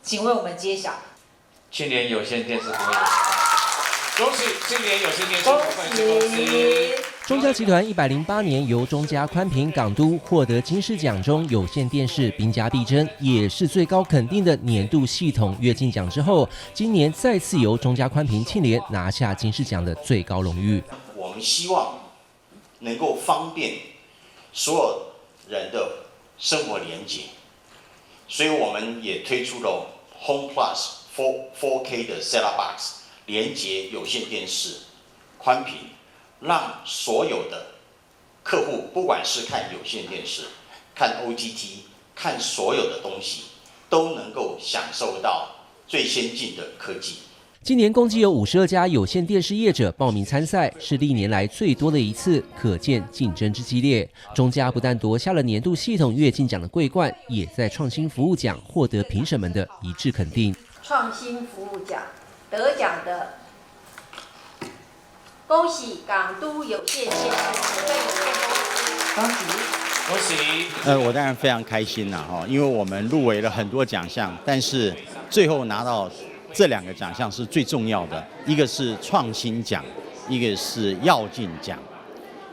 请为我们揭晓。青联有线电视股份有限公司，恭喜青联有线电视股份有限公司。中嘉集团108年由中嘉宽频港都获得金狮奖中有线电视兵家必争，也是最高肯定的年度系统跃进奖之后，今年再次由中嘉宽频庆联拿下金狮奖的最高荣誉。我们希望能够方便所有人的生活连结，所以我们也推出了 Home Plus 4K 的 Set-top Box 连接有线电视宽频，让所有的客户不管是看有线电视、看 OTT、看所有的东西，都能够享受到最先进的科技。今年共计有52家有线电视业者报名参赛，是历年来最多的一次，可见竞争之激烈。中嘉不但夺下了年度系统跃进奖的桂冠，也在创新服务奖获得评审们的一致肯定。创新服务奖得奖的，恭喜港都有线电视股份有限公司，恭喜！恭喜！我当然非常开心啦哈，因为我们入围了很多奖项，但是最后拿到这2个奖项是最重要的，一个是创新奖，一个是跃进奖。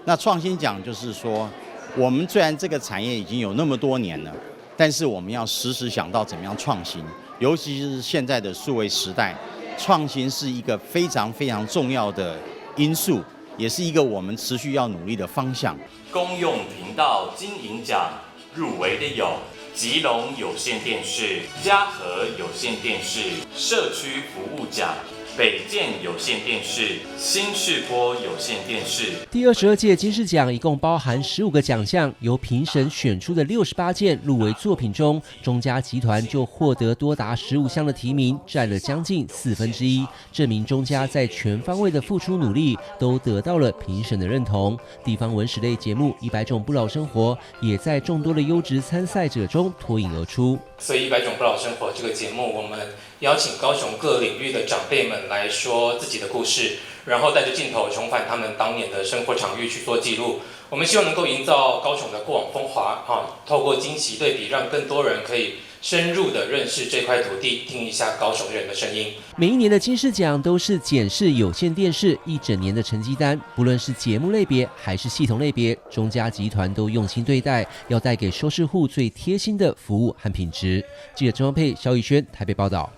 那创新奖就是说，我们虽然这个产业已经有那么多年了，但是我们要时时想到怎么样创新，尤其是现在的数位时代，创新是一个非常非常重要的因素，也是一个我们持续要努力的方向。公用频道金银奖入围的有基隆有线电视、嘉禾有线电视、社区服务奖、北建有线电视、新视播有线电视。第22届金狮奖一共包含15个奖项，由评审选出的68件入围作品中，中嘉集团就获得多达15项的提名，占了将近1/4，证明中嘉在全方位的付出努力都得到了评审的认同。地方文史类节目《100种不老生活》也在众多的优质参赛者中脱颖而出。所以100种不老生活这个节目，我们邀请高雄各领域的长辈们来说自己的故事，然后带着镜头重返他们当年的生活场域去做记录。我们希望能够营造高雄的过往风华，透过惊奇对比，让更多人可以深入的认识这块土地，听一下高雄人的声音。每一年的金狮奖都是检视有线电视一整年的成绩单，不论是节目类别还是系统类别，中嘉集团都用心对待，要带给收视户最贴心的服务和品质。记者郑文佩、肖宇轩台北报道。